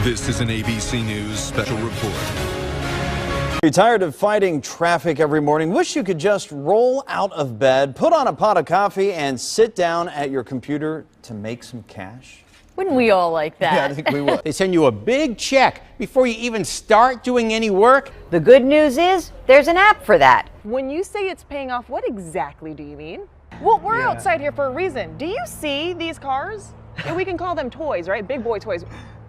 This is an ABC News special report. You're tired of fighting traffic every morning? Wish you could just roll out of bed, put on a pot of coffee, and sit down at your computer to make some cash? Wouldn't we all like that? Yeah, I think we would. They send you a big check before you even start doing any work. The good news is there's an app for that. When you say it's paying off, what exactly do you mean? Well, we're outside here for a reason. Do you see these cars? And we can call them toys, right? Big boy toys.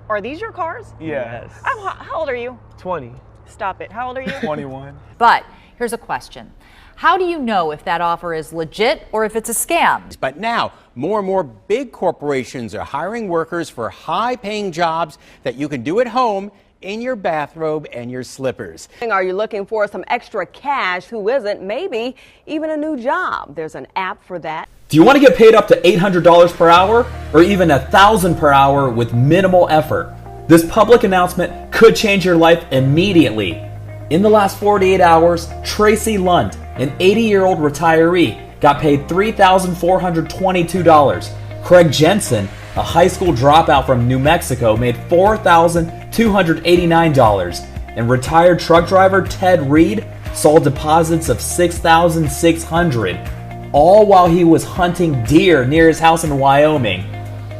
Are these your cars? Yes. How old are you? 20. Stop it. How old are you? 21. But here's a question. How do you know if that offer is legit or if it's a scam? But now, more and more big corporations are hiring workers for high-paying jobs that you can do at home in your bathrobe and your slippers. Are you looking for some extra cash? Who isn't? Maybe even a new job. There's an app for that. Do you want to get paid up to $800 per hour or even $1,000 per hour with minimal effort? This public announcement could change your life immediately. In the last 48 hours, Tracy Lund, an 80-year-old retiree, got paid $3,422. Craig Jensen, a high school dropout from New Mexico, made $4,289. And retired truck driver Ted Reed saw deposits of $6,600, all while he was hunting deer near his house in Wyoming.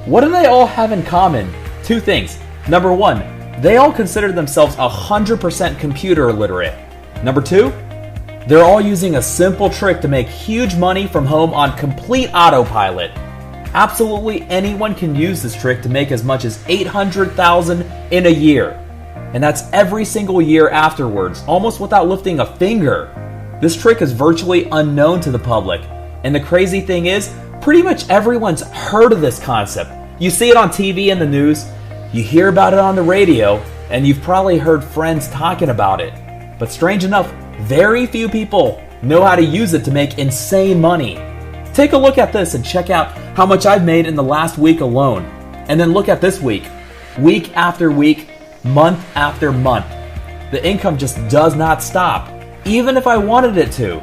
What do they all have in common? Two things. Number one, they all consider themselves 100% computer illiterate. Number two, they're all using a simple trick to make huge money from home on complete autopilot. Absolutely anyone can use this trick to make as much as $800,000 in a year. And that's every single year afterwards, almost without lifting a finger. This trick is virtually unknown to the public. And the crazy thing is, pretty much everyone's heard of this concept. You see it on TV and the news, you hear about it on the radio, and you've probably heard friends talking about it. But strange enough, very few people know how to use it to make insane money. Take a look at this and check out how much I've made in the last week alone. And then look at this week. Week after week, month after month. The income just does not stop, even if I wanted it to.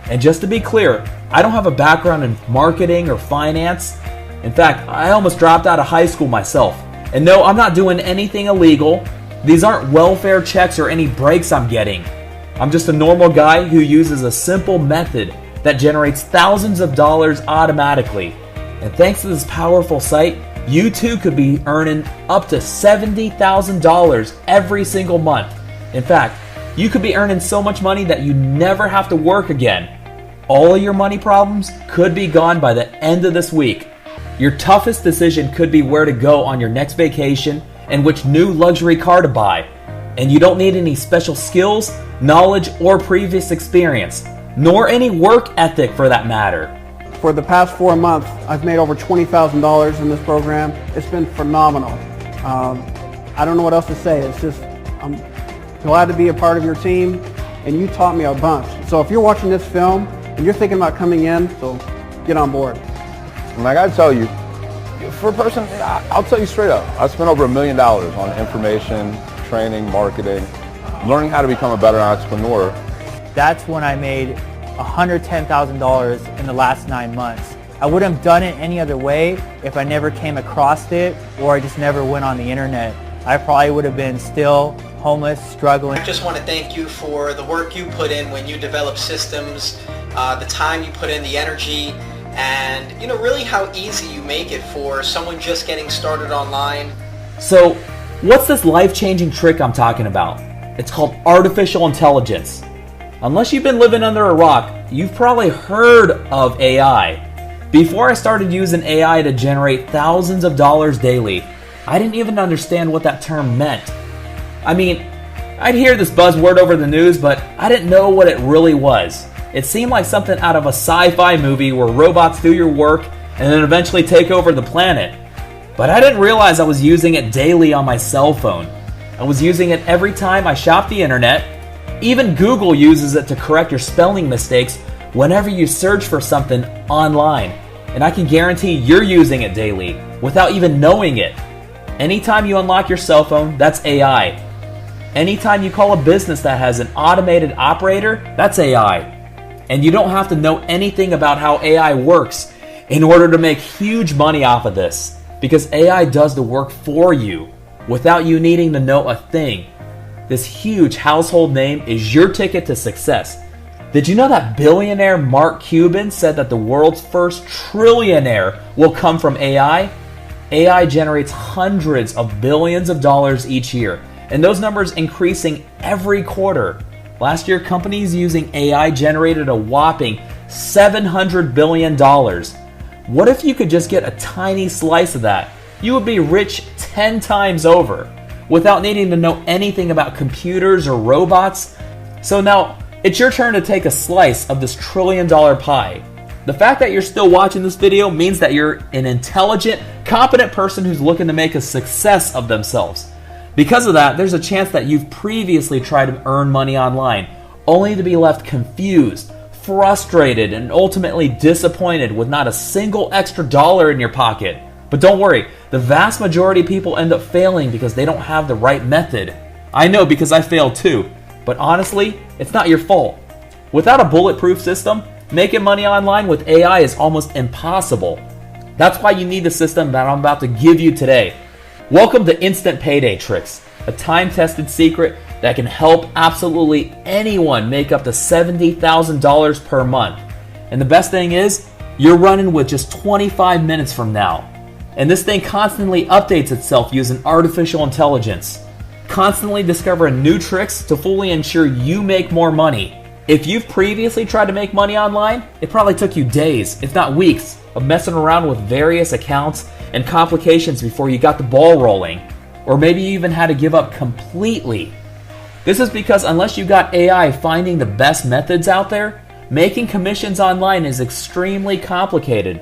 And just to be clear, I don't have a background in marketing or finance. In fact, I almost dropped out of high school myself. And no, I'm not doing anything illegal. These aren't welfare checks or any breaks I'm getting. I'm just a normal guy who uses a simple method that generates thousands of dollars automatically. And thanks to this powerful site, you too could be earning up to $70,000 every single month. In fact, you could be earning so much money that you never have to work again. All of your money problems could be gone by the end of this week. Your toughest decision could be where to go on your next vacation and which new luxury car to buy. And you don't need any special skills, knowledge, or previous experience, nor any work ethic for that matter. For the past 4 months, I've made over $20,000 in this program. It's been phenomenal. I don't know what else to say. It's just, I'm glad to be a part of your team, and you taught me a bunch. So if you're watching this film and you're thinking about coming in, so get on board. And I gotta tell you, for a person, I'll tell you straight up, I spent over $1 million on information, training, marketing, learning how to become a better entrepreneur. That's when I made $110,000 in the last 9 months. I wouldn't have done it any other way if I never came across it or I just never went on the internet. I probably would have been still homeless, struggling. I just want to thank you for the work you put in when you develop systems, the time you put in, the energy, and really how easy you make it for someone just getting started online. So, what's this life-changing trick I'm talking about? It's called artificial intelligence. Unless you've been living under a rock, you've probably heard of AI. Before I started using AI to generate thousands of dollars daily, I didn't even understand what that term meant. I mean, I'd hear this buzzword over the news, but I didn't know what it really was. It seemed like something out of a sci-fi movie where robots do your work and then eventually take over the planet. But I didn't realize I was using it daily on my cell phone. I was using it every time I shop the internet. Even Google uses it to correct your spelling mistakes whenever you search for something online. And I can guarantee you're using it daily without even knowing it. Anytime you unlock your cell phone, that's AI. Anytime you call a business that has an automated operator, that's AI. And you don't have to know anything about how AI works in order to make huge money off of this, because AI does the work for you. without you needing to know a thing. This huge household name is your ticket to success. Did you know that billionaire Mark Cuban said that the world's first trillionaire will come from AI? AI generates hundreds of billions of dollars each year, and those numbers increasing every quarter. Last year, companies using AI generated a whopping $700 billion. What if you could just get a tiny slice of that? You would be rich 10 times over without needing to know anything about computers or robots. So now, it's your turn to take a slice of this $1 trillion pie. The fact that you're still watching this video means that you're an intelligent, competent person who's looking to make a success of themselves. Because of that, there's a chance that you've previously tried to earn money online, only to be left confused, frustrated, and ultimately disappointed with not a single extra dollar in your pocket. But don't worry, the vast majority of people end up failing because they don't have the right method. I know, because I failed too. But honestly, it's not your fault. Without a bulletproof system, making money online with AI is almost impossible. That's why you need the system that I'm about to give you today. Welcome to Instant Payday Tricks, a time-tested secret that can help absolutely anyone make up to $70,000 per month. And the best thing is, you're running with just 25 minutes from now. And this thing constantly updates itself using artificial intelligence, constantly discovering new tricks to fully ensure you make more money. If you've previously tried to make money online, it probably took you days, if not weeks, of messing around with various accounts and complications before you got the ball rolling. Or maybe you even had to give up completely. This is because unless you got AI finding the best methods out there, making commissions online is extremely complicated.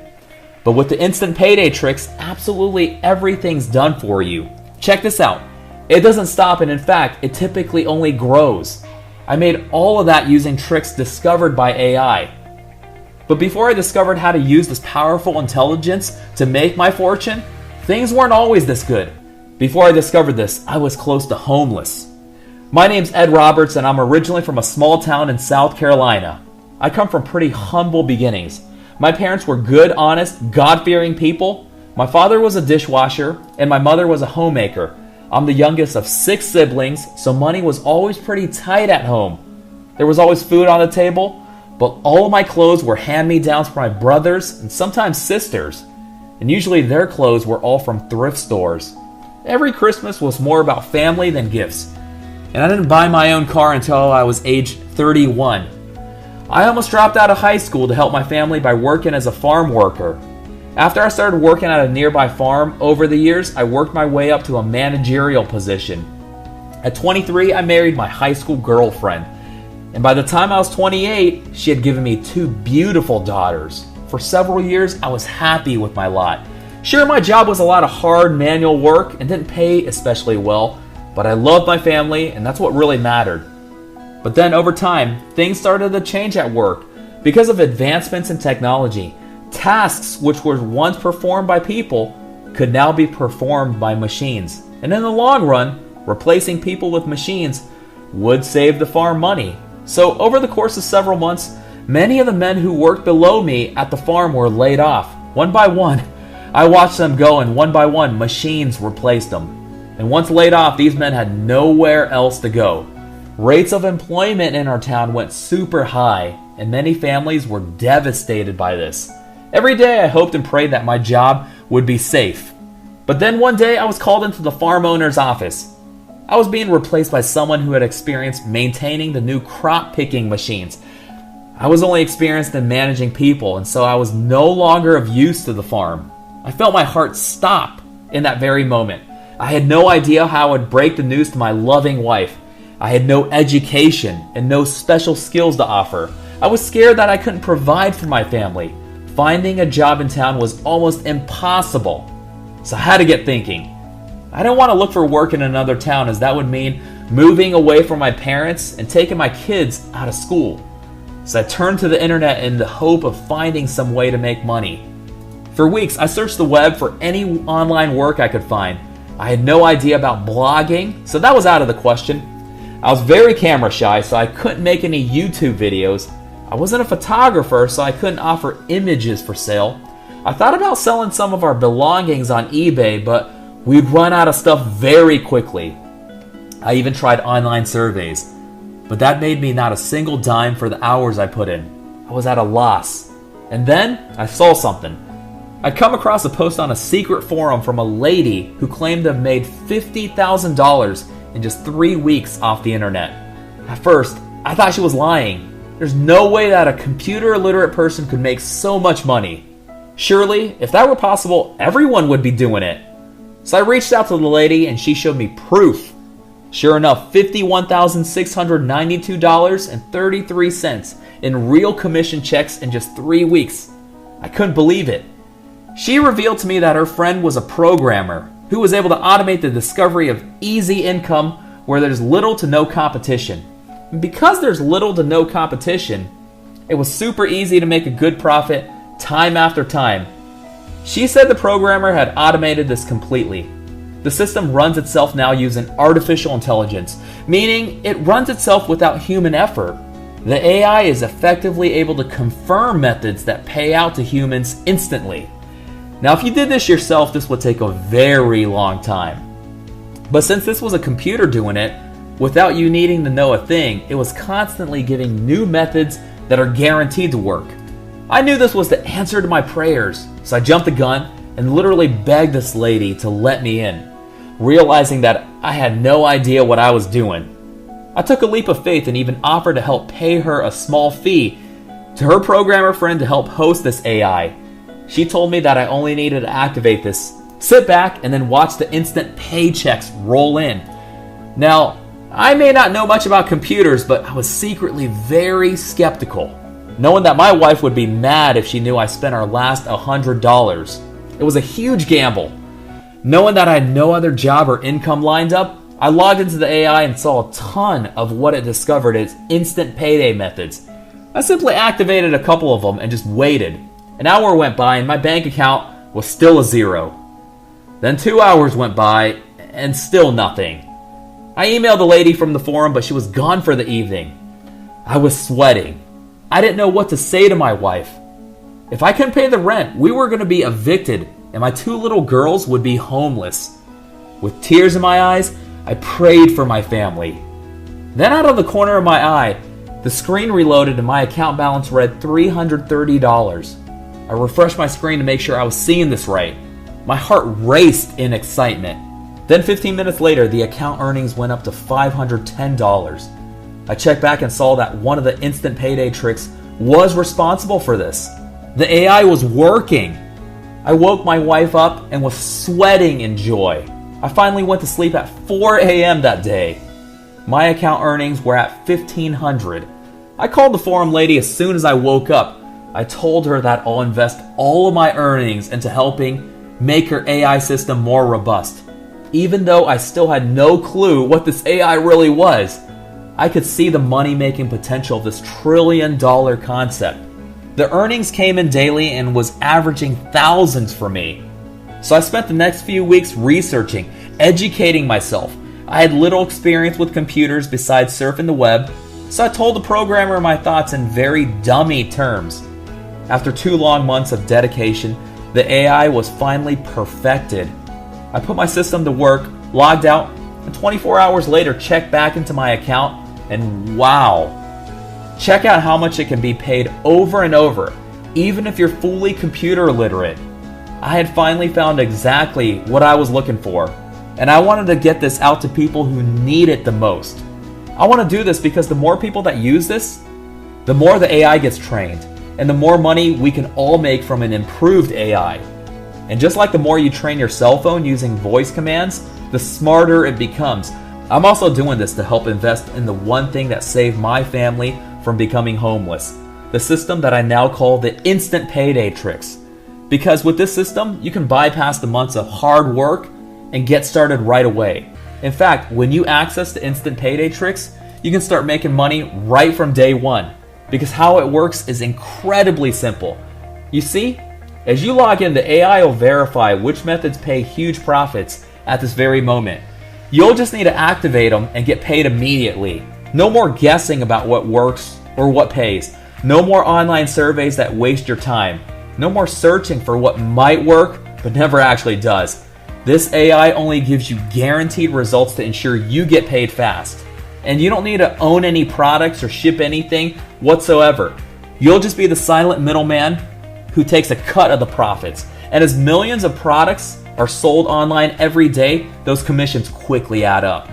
But with the Instant Payday Tricks, absolutely everything's done for you. Check this out. It doesn't stop, and in fact, it typically only grows. I made all of that using tricks discovered by AI. But before I discovered how to use this powerful intelligence to make my fortune, things weren't always this good. Before I discovered this, I was close to homeless. My name's Ed Roberts, and I'm originally from a small town in South Carolina. I come from pretty humble beginnings. My parents were good, honest, God-fearing people. My father was a dishwasher, and my mother was a homemaker. I'm the youngest of 6 siblings, so money was always pretty tight at home. There was always food on the table, but all of my clothes were hand-me-downs from my brothers and sometimes sisters. And usually their clothes were all from thrift stores. Every Christmas was more about family than gifts. And I didn't buy my own car until I was age 31. I almost dropped out of high school to help my family by working as a farm worker. After I started working at a nearby farm, over the years, I worked my way up to a managerial position. At 23, I married my high school girlfriend. And by the time I was 28, she had given me 2 beautiful daughters. For several years, I was happy with my lot. Sure, my job was a lot of hard manual work and didn't pay especially well, but I loved my family, and that's what really mattered. But then over time, things started to change at work. Because of advancements in technology, tasks which were once performed by people could now be performed by machines. And in the long run, replacing people with machines would save the farm money. So over the course of several months, many of the men who worked below me at the farm were laid off. One by one, I watched them go, and one by one, machines replaced them. And once laid off, these men had nowhere else to go. Rates of employment in our town went super high, and many families were devastated by this. Every day I hoped and prayed that my job would be safe. But then one day I was called into the farm owner's office. I was being replaced by someone who had experience maintaining the new crop picking machines. I was only experienced in managing people, and so I was no longer of use to the farm. I felt my heart stop in that very moment. I had no idea how I would break the news to my loving wife. I had no education and no special skills to offer. I was scared that I couldn't provide for my family. Finding a job in town was almost impossible. So I had to get thinking. I didn't want to look for work in another town, as that would mean moving away from my parents and taking my kids out of school. So I turned to the internet in the hope of finding some way to make money. For weeks, I searched the web for any online work I could find. I had no idea about blogging, so that was out of the question. I was very camera shy, so I couldn't make any YouTube videos. I wasn't a photographer, so I couldn't offer images for sale. I thought about selling some of our belongings on eBay, but We'd run out of stuff very quickly. I even tried online surveys, but that made me not a single dime for the hours I put in. I was at a loss. And then I saw something. I'd come across a post on a secret forum from a lady who claimed to have made $50,000 in just 3 weeks off the internet. At first, I thought she was lying. There's no way that a computer illiterate person could make so much money. Surely, if that were possible, everyone would be doing it. So I reached out to the lady and she showed me proof. Sure enough, $51,692.33 in real commission checks in just 3 weeks. I couldn't believe it. She revealed to me that her friend was a programmer who was able to automate the discovery of easy income where there's little to no competition. And because there's little to no competition, it was super easy to make a good profit time after time. She said the programmer had automated this completely. The system runs itself now using artificial intelligence, meaning it runs itself without human effort. The AI is effectively able to confirm methods that pay out to humans instantly. Now, if you did this yourself, this would take a very long time. But since this was a computer doing it, without you needing to know a thing, it was constantly giving new methods that are guaranteed to work. I knew this was the answer to my prayers, so I jumped the gun and literally begged this lady to let me in, realizing that I had no idea what I was doing. I took a leap of faith and even offered to help pay her a small fee to her programmer friend to help host this AI. She told me that I only needed to activate this, sit back, and then watch the instant paychecks roll in. Now, I may not know much about computers, but I was secretly very skeptical, knowing that my wife would be mad if she knew I spent our last $100. It was a huge gamble. Knowing that I had no other job or income lined up, I logged into the AI and saw a ton of what it discovered as instant payday methods. I simply activated a couple of them and just waited. An hour went by and my bank account was still a zero. Then 2 hours went by and still nothing. I emailed the lady from the forum, but she was gone for the evening. I was sweating. I didn't know what to say to my wife. If I couldn't pay the rent, we were going to be evicted and my 2 little girls would be homeless. With tears in my eyes, I prayed for my family. Then out of the corner of my eye, the screen reloaded and my account balance read $330. I refreshed my screen to make sure I was seeing this right. My heart raced in excitement. Then 15 minutes later, the account earnings went up to $510. I checked back and saw that one of the instant payday tricks was responsible for this. The AI was working. I woke my wife up and was sweating in joy. I finally went to sleep at 4 a.m. that day. My account earnings were at $1,500. I called the forum lady as soon as I woke up. I told her that I'll invest all of my earnings into helping make her AI system more robust. Even though I still had no clue what this AI really was, I could see the money-making potential of this trillion-dollar concept. The earnings came in daily and was averaging thousands for me. So I spent the next few weeks researching, educating myself. I had little experience with computers besides surfing the web, so I told the programmer my thoughts in very dummy terms. After 2 long months of dedication, the AI was finally perfected. I put my system to work, logged out, and 24 hours later checked back into my account, and wow! Check out how much it can be paid over and over, even if you're fully computer illiterate. I had finally found exactly what I was looking for, and I wanted to get this out to people who need it the most. I want to do this because the more people that use this, the more the AI gets trained, and the more money we can all make from an improved AI. And just like the more you train your cell phone using voice commands, the smarter it becomes. I'm also doing this to help invest in the one thing that saved my family from becoming homeless, the system that I now call the instant payday tricks. Because with this system, you can bypass the months of hard work and get started right away. In fact, when you access the instant payday tricks, you can start making money right from day one. Because how it works is incredibly simple. You see, as you log in, the AI will verify which methods pay huge profits at this very moment. You'll just need to activate them and get paid immediately. No more guessing about what works or what pays. No more online surveys that waste your time. No more searching for what might work but never actually does. This AI only gives you guaranteed results to ensure you get paid fast. And you don't need to own any products or ship anything whatsoever. You'll just be the silent middleman who takes a cut of the profits. And as millions of products are sold online every day, those commissions quickly add up.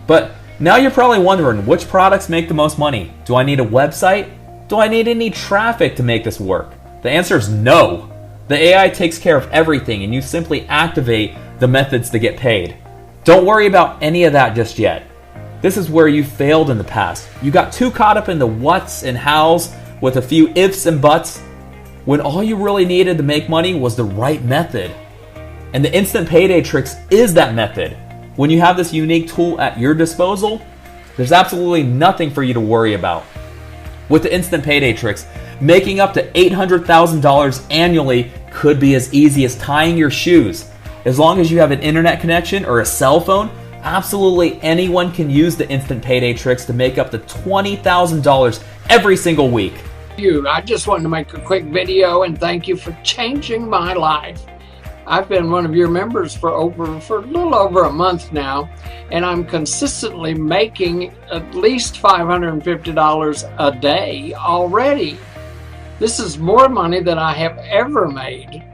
But now you're probably wondering, which products make the most money? Do I need a website? Do I need any traffic to make this work? The answer is no. The AI takes care of everything, and you simply activate the methods to get paid. Don't worry about any of that just yet. This is where you failed in the past. You got too caught up in the whats and hows with a few ifs and buts, when all you really needed to make money was the right method. And the instant payday tricks is that method. When you have this unique tool at your disposal, there's absolutely nothing for you to worry about. With the instant payday tricks, making up to $800,000 annually could be as easy as tying your shoes. As long as you have an internet connection or a cell phone, absolutely anyone can use the instant payday tricks to make up to $20,000 every single week. I just wanted to make a quick video and thank you for changing my life. I've been one of your members for a little over a month now, and I'm consistently making at least $550 a day already. This is more money than I have ever made.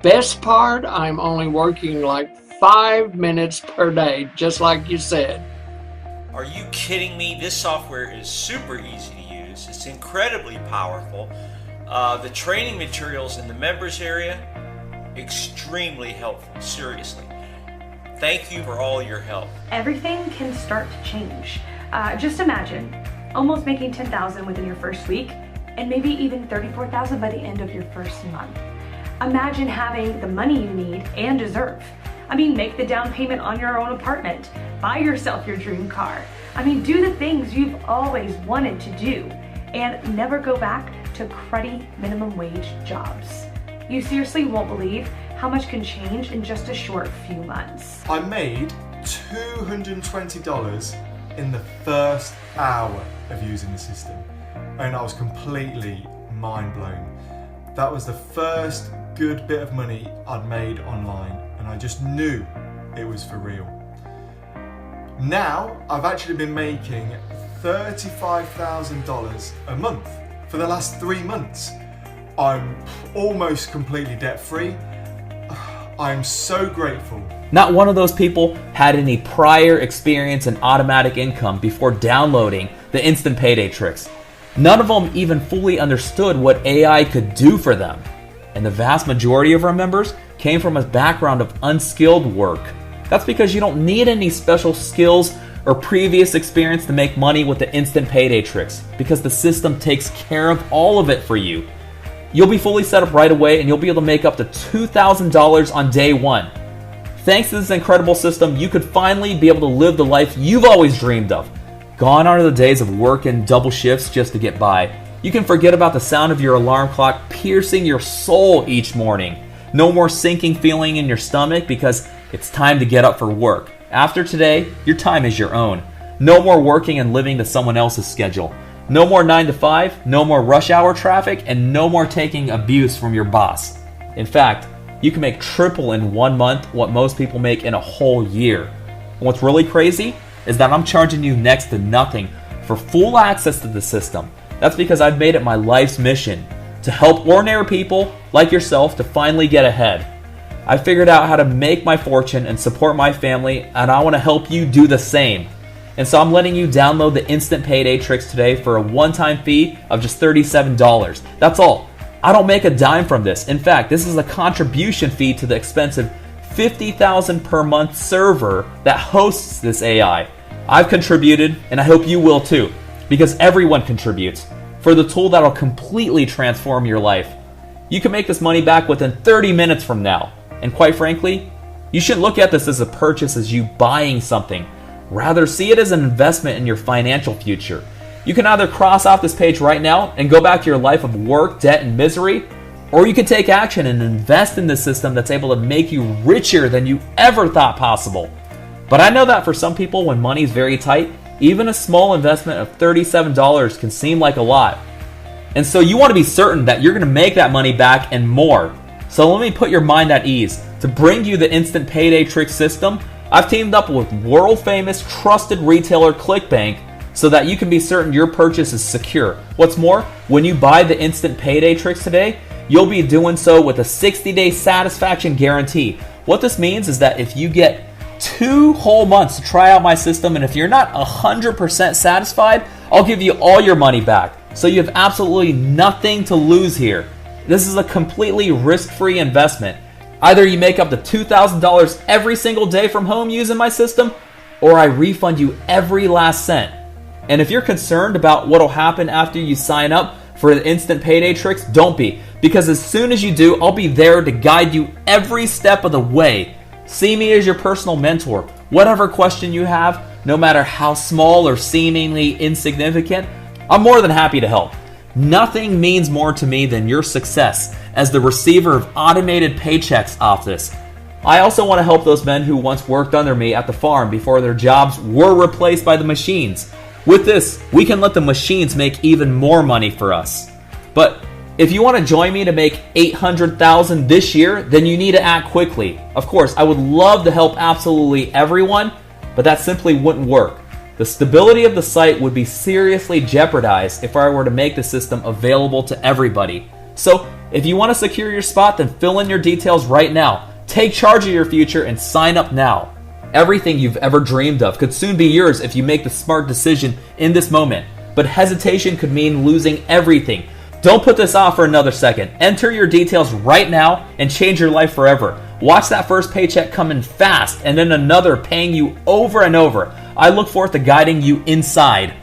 Best part, I'm only working like 5 minutes per day, just like you said. Are you kidding me? This software is super easy to use. It's incredibly powerful. The training materials in the members area, extremely helpful, seriously. Thank you for all your help. Everything can start to change. Just imagine almost making $10,000 within your first week and maybe even $34,000 by the end of your first month. Imagine having the money you need and deserve. Make the down payment on your own apartment, buy yourself your dream car. Do the things you've always wanted to do and never go back to cruddy minimum wage jobs. You seriously won't believe how much can change in just a short few months. I made $220 in the first hour of using the system, and I was completely mind blown. That was the first good bit of money I'd made online, and I just knew it was for real. Now I've actually been making $35,000 a month for the last 3 months. I'm almost completely debt-free. I'm so grateful. Not one of those people had any prior experience in automatic income before downloading the instant payday tricks. None of them even fully understood what AI could do for them. And the vast majority of our members came from a background of unskilled work. That's because you don't need any special skills or previous experience to make money with the instant payday tricks, because the system takes care of all of it for you. You'll be fully set up right away, and you'll be able to make up to $2,000 on day one. Thanks to this incredible system, you could finally be able to live the life you've always dreamed of. Gone are the days of working double shifts just to get by. You can forget about the sound of your alarm clock piercing your soul each morning. No more sinking feeling in your stomach because it's time to get up for work. After today, your time is your own. No more working and living to someone else's schedule. No more 9 to 5, no more rush hour traffic, and no more taking abuse from your boss. In fact, you can make triple in 1 month what most people make in a whole year. And what's really crazy is that I'm charging you next to nothing for full access to the system. That's because I've made it my life's mission to help ordinary people like yourself to finally get ahead. I figured out how to make my fortune and support my family, and I want to help you do the same. And so I'm letting you download the instant payday tricks today for a one-time fee of just $37. That's all. I don't make a dime from this. In fact, this is a contribution fee to the expensive $50,000 per month server that hosts this AI. I've contributed, and I hope you will too, because everyone contributes for the tool that'll completely transform your life. You can make this money back within 30 minutes from now. And quite frankly, you shouldn't look at this as a purchase as you buying something. Rather, see it as an investment in your financial future. You can either cross off this page right now and go back to your life of work, debt, and misery, or you can take action and invest in this system that's able to make you richer than you ever thought possible. But I know that for some people, when money is very tight, even a small investment of $37 can seem like a lot. And so you want to be certain that you're going to make that money back and more. So let me put your mind at ease. To bring you the instant payday trick system, I've teamed up with world-famous trusted retailer ClickBank so that you can be certain your purchase is secure. What's more, when you buy the instant payday tricks today, you'll be doing so with a 60-day satisfaction guarantee. What this means is that if you get 2 whole months to try out my system, and if you're not 100% satisfied, I'll give you all your money back. So you have absolutely nothing to lose here. This is a completely risk-free investment. Either you make up to $2,000 every single day from home using my system, or I refund you every last cent. And if you're concerned about what'll happen after you sign up for the instant payday tricks, don't be. Because as soon as you do, I'll be there to guide you every step of the way. See me as your personal mentor. Whatever question you have, no matter how small or seemingly insignificant, I'm more than happy to help. Nothing means more to me than your success as the receiver of automated paychecks off this. I also want to help those men who once worked under me at the farm before their jobs were replaced by the machines. With this, we can let the machines make even more money for us. But if you want to join me to make $800,000 this year, then you need to act quickly. Of course, I would love to help absolutely everyone, but that simply wouldn't work. The stability of the site would be seriously jeopardized if I were to make the system available to everybody. So, if you want to secure your spot, then fill in your details right now. Take charge of your future and sign up now. Everything you've ever dreamed of could soon be yours if you make the smart decision in this moment. But hesitation could mean losing everything. Don't put this off for another second. Enter your details right now and change your life forever. Watch that first paycheck come in fast and then another paying you over and over. I look forward to guiding you inside.